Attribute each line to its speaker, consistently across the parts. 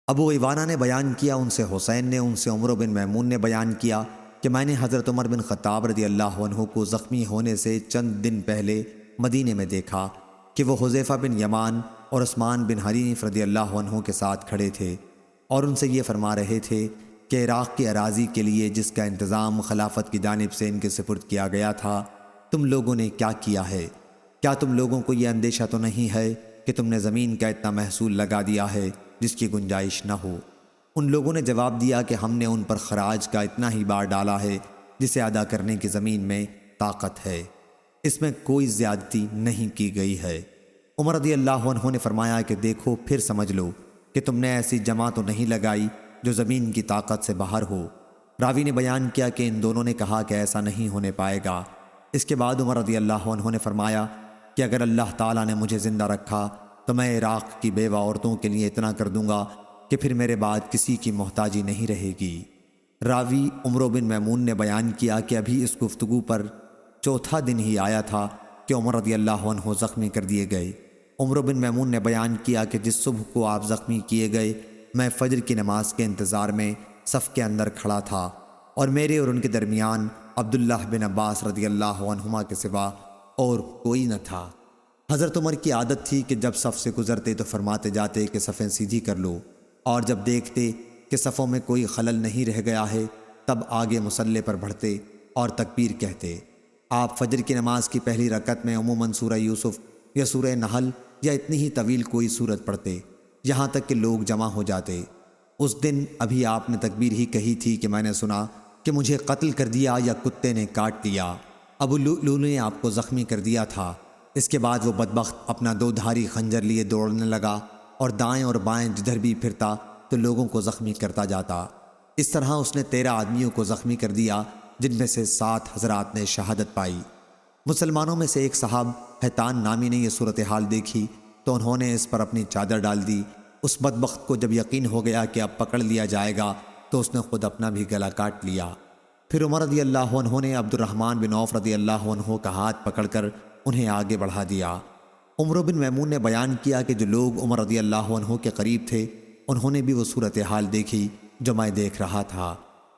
Speaker 1: ابو ایوانہ نے بیان کیا، ان سے حسین نے، ان سے عمر بن میمون نے بیان کیا کہ میں نے حضرت عمر بن خطاب رضی اللہ عنہ کو زخمی ہونے سے چند دن پہلے مدینے میں دیکھا کہ وہ حذیفہ بن یمان اور عثمان بن حنیف رضی اللہ عنہ کے ساتھ کھڑے تھے اور ان سے یہ فرما رہے تھے کہ عراق کی اراضی کے لیے جس کا انتظام خلافت کی جانب سے ان کے سپرد کیا گیا تھا، تم لوگوں نے کیا کیا ہے؟ کیا تم لوگوں کو یہ اندیشہ تو نہیں ہے کہ تم نے زمین کا اتنا محصول لگا دیا ہے جس کی گنجائش نہ ہو؟ ان لوگوں نے جواب دیا کہ ہم نے ان پر خراج کا اتنا ہی بار ڈالا ہے جسے ادا کرنے کی زمین میں طاقت ہے، اس میں کوئی زیادتی نہیں کی گئی ہے۔ عمر رضی اللہ عنہ نے فرمایا کہ دیکھو پھر سمجھ لو کہ تم نے ایسی جمع تو نہیں لگائی جو زمین کی طاقت سے باہر ہو۔ راوی نے بیان کیا کہ ان دونوں نے کہا کہ ایسا نہیں ہونے پائے گا۔ اس کے بعد عمر رضی اللہ عنہ نے فرمایا کہ اگر اللہ تعالیٰ نے مجھے زندہ رکھا تو میں عراق کی بیوہ عورتوں کے لیے اتنا کر دوں گا کہ پھر میرے بعد کسی کی محتاجی نہیں رہے گی۔ راوی عمر بن میمون نے بیان کیا کہ ابھی اس گفتگو پر چوتھا دن ہی آیا تھا کہ عمر رضی اللہ عنہ زخمی کر دیے گئے۔ عمر بن میمون نے بیان کیا کہ جس صبح کو آپ زخمی کیے گئے میں فجر کی نماز کے انتظار میں صف کے اندر کھڑا تھا اور میرے اور ان کے درمیان عبداللہ بن عباس رضی اللہ عنہما کے سوا اور کوئی نہ تھا۔ حضرت عمر کی عادت تھی کہ جب صف سے گزرتے تو فرماتے جاتے کہ صفیں سیدھی کر لو، اور جب دیکھتے کہ صفوں میں کوئی خلل نہیں رہ گیا ہے تب آگے مصلی پر بڑھتے اور تکبیر کہتے۔ آپ فجر کی نماز کی پہلی رکعت میں عموماً سورہ یوسف یا سورہ نحل یا اتنی ہی طویل کوئی سورت پڑھتے یہاں تک کہ لوگ جمع ہو جاتے۔ اس دن ابھی آپ نے تکبیر ہی کہی تھی کہ میں نے سنا کہ مجھے قتل کر دیا یا کتے نے کاٹ لیا۔ ابو لؤلؤ نے آپ کو زخمی کر دیا تھا۔ اس کے بعد وہ بدبخت اپنا دو دھاری خنجر لیے دوڑنے لگا اور دائیں اور بائیں جدھر بھی پھرتا تو لوگوں کو زخمی کرتا جاتا۔ اس طرح اس نے 13 آدمیوں کو زخمی کر دیا جن میں سے 7 حضرات نے شہادت پائی۔ مسلمانوں میں سے ایک صاحب حیطان نامی نے یہ صورتحال دیکھی تو انہوں نے اس پر اپنی چادر ڈال دی۔ اس بدبخت کو جب یقین ہو گیا کہ اب پکڑ لیا جائے گا تو اس نے خود اپنا بھی گلا کاٹ لیا۔ پھر عمر رضی اللہ عنہ نے عبد الرحمن بن عوف رضی اللہ عنہ کا ہاتھ پکڑ کر انہیں آگے بڑھا دیا۔ عمر بن میمون نے بیان کیا کہ جو لوگ عمر رضی اللہ عنہ کے قریب تھے انہوں نے بھی وہ صورتحال دیکھی جو میں دیکھ رہا تھا،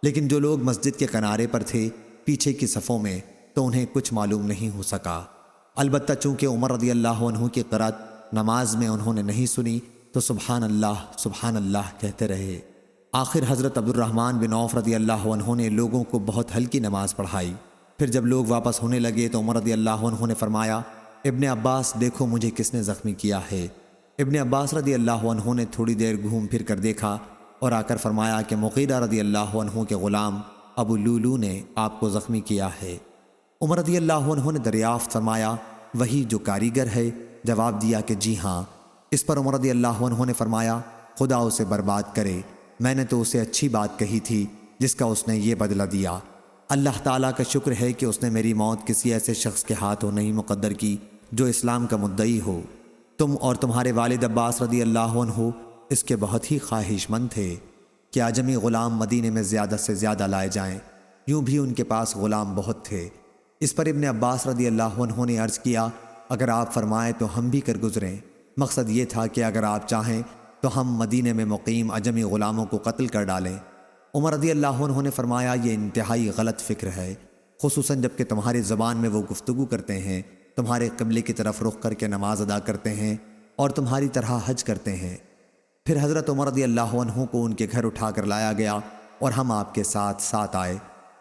Speaker 1: لیکن جو لوگ مسجد کے کنارے پر تھے پیچھے کی صفوں میں تو انہیں کچھ معلوم نہیں ہو سکا۔ البتہ چونکہ عمر رضی اللہ عنہ کی قرات نماز میں انہوں نے نہیں سنی تو سبحان اللہ کہتے رہے۔ آخر حضرت عبد الرحمن بن عوف رضی اللہ عنہ نے لوگوں کو بہت ہلکی نماز پڑھائی۔ پھر جب لوگ واپس ہونے لگے تو عمر رضی اللہ عنہ نے فرمایا، ابن عباس دیکھو مجھے کس نے زخمی کیا ہے۔ ابن عباس رضی اللہ عنہ نے تھوڑی دیر گھوم پھر کر دیکھا اور آ کر فرمایا کہ مغیرہ رضی اللہ عنہ کے غلام ابو لؤلؤ نے آپ کو زخمی کیا ہے۔ عمر رضی اللہ عنہ نے دریافت فرمایا، وہی جو کاریگر ہے؟ جواب دیا کہ جی ہاں۔ اس پر عمر رضی اللہ عنہ نے فرمایا، خدا اسے برباد کرے، میں نے تو اسے اچھی بات کہی تھی جس کا اس نے یہ بدلہ دیا۔ اللہ تعالیٰ کا شکر ہے کہ اس نے میری موت کسی ایسے شخص کے ہاتھوں نہیں مقدر کی جو اسلام کا مدعی ہو۔ تم اور تمہارے والد عباس رضی اللہ عنہ اس کے بہت ہی خواہش مند تھے کہ اعجمی غلام مدینے میں زیادہ سے زیادہ لائے جائیں، یوں بھی ان کے پاس غلام بہت تھے۔ اس پر ابن عباس رضی اللہ عنہ نے عرض کیا، اگر آپ فرمائیں تو ہم بھی کر گزریں۔ مقصد یہ تھا کہ اگر آپ چاہیں تو ہم مدینے میں مقیم اعجمی غلاموں کو قتل کر ڈالیں۔ عمر رضی اللہ عنہ نے فرمایا، یہ انتہائی غلط فکر ہے، خصوصاً جب کہ تمہاری زبان میں وہ گفتگو کرتے ہیں، تمہارے قبلے کی طرف رخ کر کے نماز ادا کرتے ہیں اور تمہاری طرح حج کرتے ہیں۔ پھر حضرت عمر رضی اللہ عنہ کو ان کے گھر اٹھا کر لایا گیا اور ہم آپ کے ساتھ ساتھ آئے۔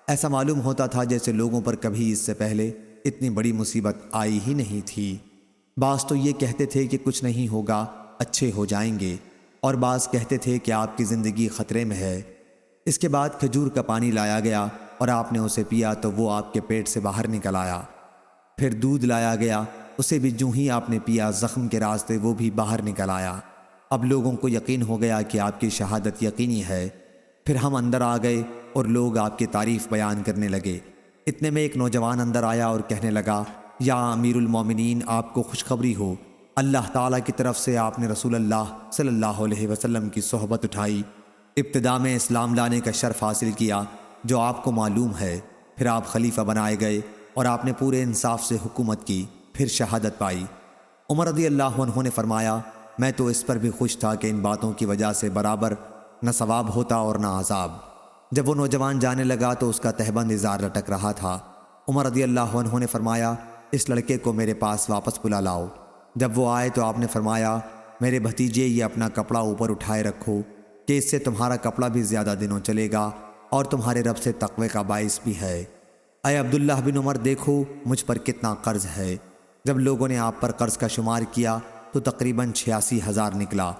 Speaker 1: ایسا معلوم ہوتا تھا جیسے لوگوں پر کبھی اس سے پہلے اتنی بڑی مصیبت آئی ہی نہیں تھی۔ بعض تو یہ کہتے تھے کہ کچھ نہیں ہوگا، اچھے ہو جائیں گے، اور بعض کہتے تھے کہ آپ کی زندگی خطرے میں ہے۔ اس کے بعد کھجور کا پانی لایا گیا اور آپ نے اسے پیا تو وہ آپ کے پیٹ سے باہر نکل آیا۔ پھر دودھ لایا گیا، اسے بھی جوں ہی آپ نے پیا زخم کے راستے وہ بھی باہر نکل آیا۔ اب لوگوں کو یقین ہو گیا کہ آپ کی شہادت یقینی ہے۔ پھر ہم اندر آ گئے اور لوگ آپ کی تعریف بیان کرنے لگے۔ اتنے میں ایک نوجوان اندر آیا اور کہنے لگا، یا امیر المومنین، آپ کو خوشخبری ہو، اللہ تعالیٰ کی طرف سے آپ نے رسول اللہ صلی اللہ علیہ وسلم کی صحبت اٹھائی، ابتدا میں اسلام لانے کا شرف حاصل کیا جو آپ کو معلوم ہے، پھر آپ خلیفہ بنائے گئے اور آپ نے پورے انصاف سے حکومت کی، پھر شہادت پائی۔ عمر رضی اللہ عنہ نے فرمایا، میں تو اس پر بھی خوش تھا کہ ان باتوں کی وجہ سے برابر نہ ثواب ہوتا اور نہ عذاب۔ جب وہ نوجوان جانے لگا تو اس کا تہبند ازار لٹک رہا تھا۔ عمر رضی اللہ عنہ نے فرمایا، اس لڑکے کو میرے پاس واپس بلا لاؤ۔ جب وہ آئے تو آپ نے فرمایا، میرے بھتیجے یہ اپنا کپڑا اوپر اٹھائے رکھو کہ اس سے تمہارا کپڑا بھی زیادہ دنوں چلے گا اور تمہارے رب سے تقوی کا باعث بھی ہے۔ اے عبداللہ بن عمر، دیکھو مجھ پر کتنا قرض ہے۔ جب لوگوں نے آپ پر قرض کا شمار کیا تو تقریباً 86,000 نکلا۔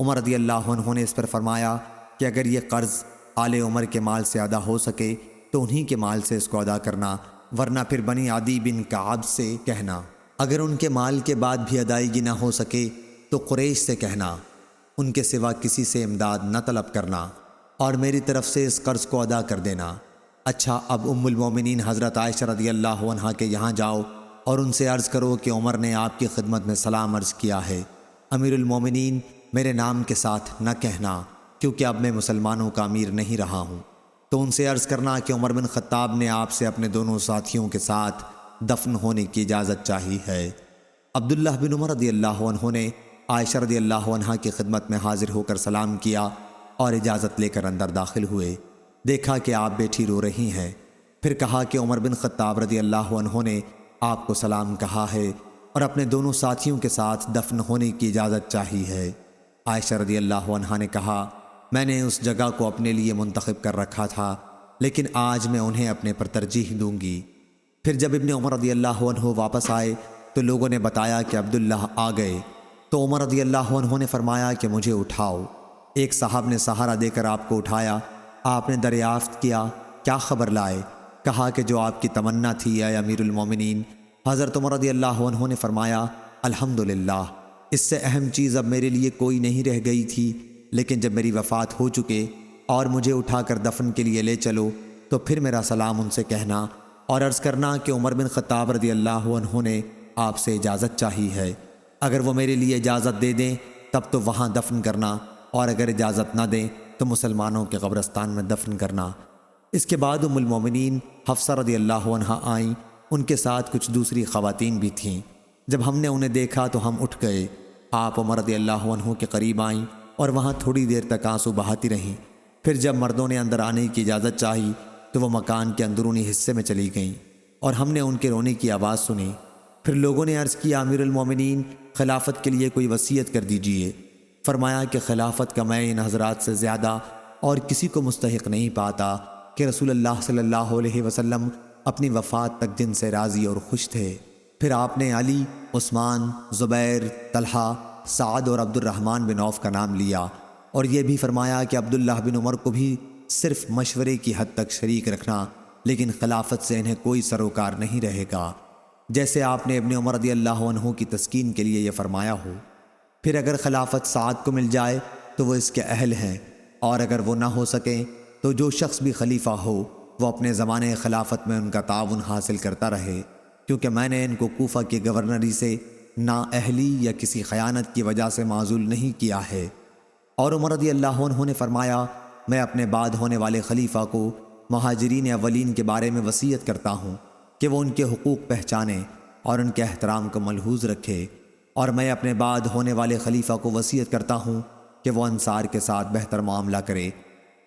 Speaker 1: عمر رضی اللہ عنہ نے اس پر فرمایا کہ اگر یہ قرض آل عمر کے مال سے ادا ہو سکے تو انہی کے مال سے اس کو ادا کرنا، ورنہ پھر بنی عدی بن کعب سے کہنا۔ اگر ان کے مال کے بعد بھی ادائیگی نہ ہو سکے تو قریش سے کہنا، ان کے سوا کسی سے امداد نہ طلب کرنا اور میری طرف سے اس قرض کو ادا کر دینا۔ اچھا، اب ام المومنین حضرت عائشہ رضی اللہ عنہا کے یہاں جاؤ اور ان سے عرض کرو کہ عمر نے آپ کی خدمت میں سلام عرض کیا ہے۔ امیر المومنین میرے نام کے ساتھ نہ کہنا، کیونکہ اب میں مسلمانوں کا امیر نہیں رہا ہوں۔ تو ان سے عرض کرنا کہ عمر بن خطاب نے آپ سے اپنے دونوں ساتھیوں کے ساتھ دفن ہونے کی اجازت چاہی ہے۔ عبداللہ بن عمر رضی اللہ عنہ نے عائشہ رضی اللہ عنہا کی خدمت میں حاضر ہو کر سلام کیا اور اجازت لے کر اندر داخل ہوئے۔ دیکھا کہ آپ بیٹھی رو رہی ہیں، پھر کہا کہ عمر بن خطاب رضی اللہ عنہ نے آپ کو سلام کہا ہے اور اپنے دونوں ساتھیوں کے ساتھ دفن ہونے کی اجازت چاہی ہے۔ عائشہ رضی اللہ عنہا نے کہا، میں نے اس جگہ کو اپنے لیے منتخب کر رکھا تھا، لیکن آج میں انہیں اپنے پر ترجیح دوں گی۔ پھر جب ابن عمر رضی اللہ عنہ واپس آئے تو لوگوں نے بتایا کہ عبداللہ آ گئے، تو عمر رضی اللہ عنہ نے فرمایا کہ مجھے اٹھاؤ۔ ایک صاحب نے سہارا دے کر آپ کو اٹھایا۔ آپ نے دریافت کیا، کیا خبر لائے؟ کہا کہ جو آپ کی تمنا تھی اے امیر المومنین۔ حضرت عمر رضی اللہ عنہ نے فرمایا، الحمدللہ، اس سے اہم چیز اب میرے لیے کوئی نہیں رہ گئی تھی، لیکن جب میری وفات ہو چکے اور مجھے اٹھا کر دفن کے لیے لے چلو تو پھر میرا سلام ان سے کہنا اور عرض کرنا کہ عمر بن خطاب رضی اللہ عنہ نے آپ سے اجازت چاہی ہے۔ اگر وہ میرے لیے اجازت دے دیں تب تو وہاں دفن کرنا، اور اگر اجازت نہ دیں تو مسلمانوں کے قبرستان میں دفن کرنا۔ اس کے بعد ام المومنین حفصہ رضی اللہ عنہا آئیں، ان کے ساتھ کچھ دوسری خواتین بھی تھیں۔ جب ہم نے انہیں دیکھا تو ہم اٹھ گئے۔ آپ عمر رضی اللہ عنہ کے قریب آئیں اور وہاں تھوڑی دیر تک آنسو بہاتی رہیں۔ پھر جب مردوں نے اندر آنے کی اجازت چاہی تو وہ مکان کے اندرونی حصے میں چلی گئیں اور ہم نے ان کے رونے کی آواز سنی۔ پھر لوگوں نے عرض کیا، امیر المومنین خلافت کے لیے کوئی وصیت کر دیجئے۔ فرمایا کہ خلافت کا میں ان حضرات سے زیادہ اور کسی کو مستحق نہیں پاتا کہ رسول اللہ صلی اللہ علیہ وسلم اپنی وفات تک جن سے راضی اور خوش تھے۔ پھر آپ نے علی، عثمان، زبیر، طلحہ، سعد اور عبد الرحمن بن عوف کا نام لیا اور یہ بھی فرمایا کہ عبداللہ بن عمر کو بھی صرف مشورے کی حد تک شریک رکھنا، لیکن خلافت سے انہیں کوئی سروکار نہیں رہے گا، جیسے آپ نے ابن عمر رضی اللہ عنہ کی تسکین کے لیے یہ فرمایا ہو۔ پھر اگر خلافت سعد کو مل جائے تو وہ اس کے اہل ہیں، اور اگر وہ نہ ہو سکیں تو جو شخص بھی خلیفہ ہو وہ اپنے زمانے خلافت میں ان کا تعاون حاصل کرتا رہے، کیونکہ میں نے ان کو کوفہ کی گورنری سے نا اہلی یا کسی خیانت کی وجہ سے معزول نہیں کیا ہے۔ اور عمر رضی اللہ عنہ نے فرمایا، میں اپنے بعد ہونے والے خلیفہ کو مہاجرین اولین کے بارے میں وصیت کرتا ہوں کہ وہ ان کے حقوق پہچانے اور ان کے احترام کو ملحوظ رکھے، اور میں اپنے بعد ہونے والے خلیفہ کو وصیت کرتا ہوں کہ وہ انصار کے ساتھ بہتر معاملہ کرے،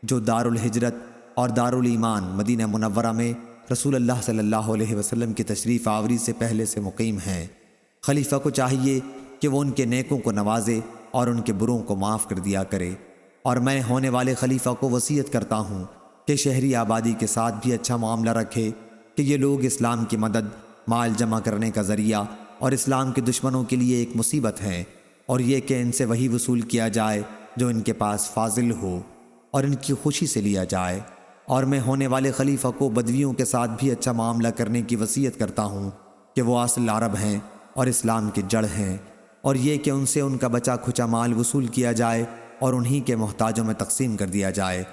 Speaker 1: جو دار الہجرت اور دار الایمان مدینہ منورہ میں رسول اللہ صلی اللہ علیہ وسلم کی تشریف آوری سے پہلے سے مقیم ہیں۔ خلیفہ کو چاہیے کہ وہ ان کے نیکوں کو نوازے اور ان کے بروں کو معاف کر دیا کرے، اور میں ہونے والے خلیفہ کو وصیت کرتا ہوں کہ شہری آبادی کے ساتھ بھی اچھا معاملہ رکھے، کہ یہ لوگ اسلام کی مدد، مال جمع کرنے کا ذریعہ اور اسلام کے دشمنوں کے لیے ایک مصیبت ہیں، اور یہ کہ ان سے وہی وصول کیا جائے جو ان کے پاس فاضل ہو اور ان کی خوشی سے لیا جائے۔ اور میں ہونے والے خلیفہ کو بدویوں کے ساتھ بھی اچھا معاملہ کرنے کی وصیت کرتا ہوں کہ وہ اصل عرب ہیں اور اسلام کی جڑ ہیں، اور یہ کہ ان سے ان کا بچا کھچا مال وصول کیا جائے اور انہی کے محتاجوں میں تقسیم کر دیا جائے۔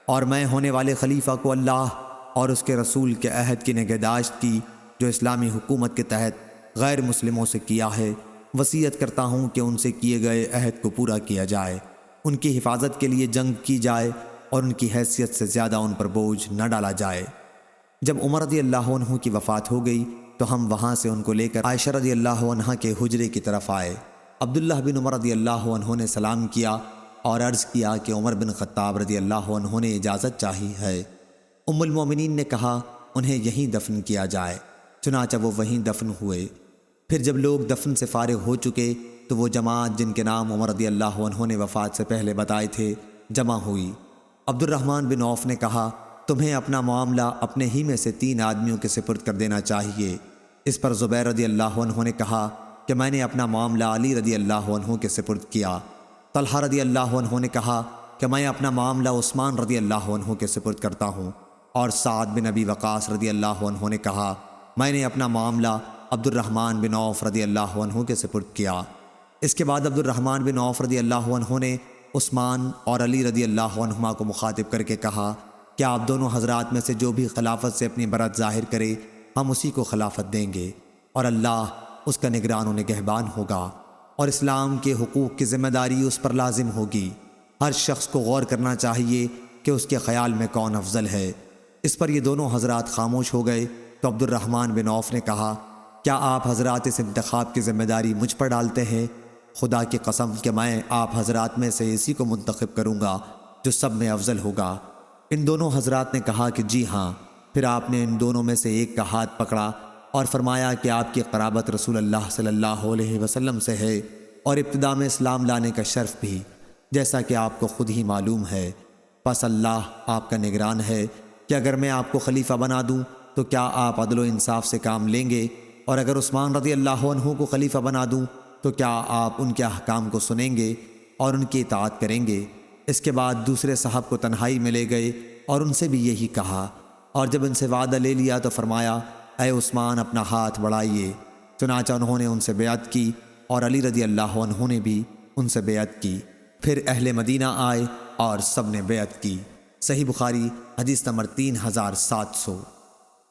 Speaker 1: اور میں ہونے والے خلیفہ کو اللہ اور اس کے رسول کے عہد کی نگہداشت کی جو اسلامی حکومت کے تحت غیر مسلموں سے کیا ہے وصیت کرتا ہوں کہ ان سے کیے گئے عہد کو پورا کیا جائے، ان کی حفاظت کے لیے جنگ کی جائے اور ان کی حیثیت سے زیادہ ان پر بوجھ نہ ڈالا جائے۔ جب عمر رضی اللہ عنہ کی وفات ہو گئی تو ہم وہاں سے ان کو لے کر عائشہ رضی اللہ عنہ کے حجرے کی طرف آئے۔ عبداللہ بن عمر رضی اللہ عنہ نے سلام کیا اور عرض کیا کہ عمر بن خطاب رضی اللہ عنہ نے اجازت چاہی ہے۔ ام المومنین نے کہا انہیں یہیں دفن کیا جائے، چنانچہ وہ وہیں دفن ہوئے۔ پھر جب لوگ دفن سے فارغ ہو چکے تو وہ جماعت جن کے نام عمر رضی اللہ عنہ نے وفات سے پہلے بتائے تھے جمع ہوئی۔ عبد الرحمن بن عوف نے کہا تمہیں اپنا معاملہ اپنے ہی میں سے 3 آدمیوں کے سپرد کر دینا چاہیے۔ اس پر زبیر رضی اللہ عنہ نے کہا کہ میں نے اپنا معاملہ علی رضی اللہ عنہ کے سپرد کیا۔ طلحہ رضی اللہ عنہ نے کہا کہ میں اپنا معاملہ عثمان رضی اللہ عنہ کے سپرد کرتا ہوں، اور سعد بن ابی وقاص رضی اللہ عنہ نے کہا میں نے اپنا معاملہ عبد الرحمن بن عوف رضی اللہ عنہ کے سپرد کیا۔ اس کے بعد عبد الرحمن بن عوف رضی اللہ عنہ نے عثمان اور علی رضی اللہ عنہما کو مخاطب کر کے کہا کہ آپ دونوں حضرات میں سے جو بھی خلافت سے اپنی برات ظاہر کرے ہم اسی کو خلافت دیں گے، اور اللہ اس کا نگران و نگہبان ہوگا، اور اسلام کے حقوق کی ذمہ داری اس پر لازم ہوگی۔ ہر شخص کو غور کرنا چاہیے کہ اس کے خیال میں کون افضل ہے۔ اس پر یہ دونوں حضرات خاموش ہو گئے تو عبد الرحمن بن عوف نے کہا کیا آپ حضرات اس انتخاب کی ذمہ داری مجھ پر ڈالتے ہیں؟ خدا کی قسم کہ میں آپ حضرات میں سے اسی کو منتخب کروں گا جو سب میں افضل ہوگا۔ ان دونوں حضرات نے کہا کہ جی ہاں۔ پھر آپ نے ان دونوں میں سے ایک کا ہاتھ پکڑا اور فرمایا کہ آپ کی قرابت رسول اللہ صلی اللہ علیہ وسلم سے ہے، اور ابتدا میں اسلام لانے کا شرف بھی، جیسا کہ آپ کو خود ہی معلوم ہے۔ پس اللہ آپ کا نگران ہے کہ اگر میں آپ کو خلیفہ بنا دوں تو کیا آپ عدل و انصاف سے کام لیں گے، اور اگر عثمان رضی اللہ عنہ کو خلیفہ بنا دوں تو کیا آپ ان کے احکام کو سنیں گے اور ان کی اطاعت کریں گے؟ اس کے بعد دوسرے صاحب کو تنہائی میں لے گئے اور ان سے بھی یہی کہا، اور جب ان سے وعدہ لے لیا تو فرمایا اے عثمان اپنا ہاتھ بڑھائیے۔ چنانچہ انہوں نے ان سے بیعت کی اور علی رضی اللہ عنہ نے بھی ان سے بیعت کی۔ پھر اہل مدینہ آئے اور سب نے بیعت کی۔ صحیح بخاری حدیث نمبر 3700۔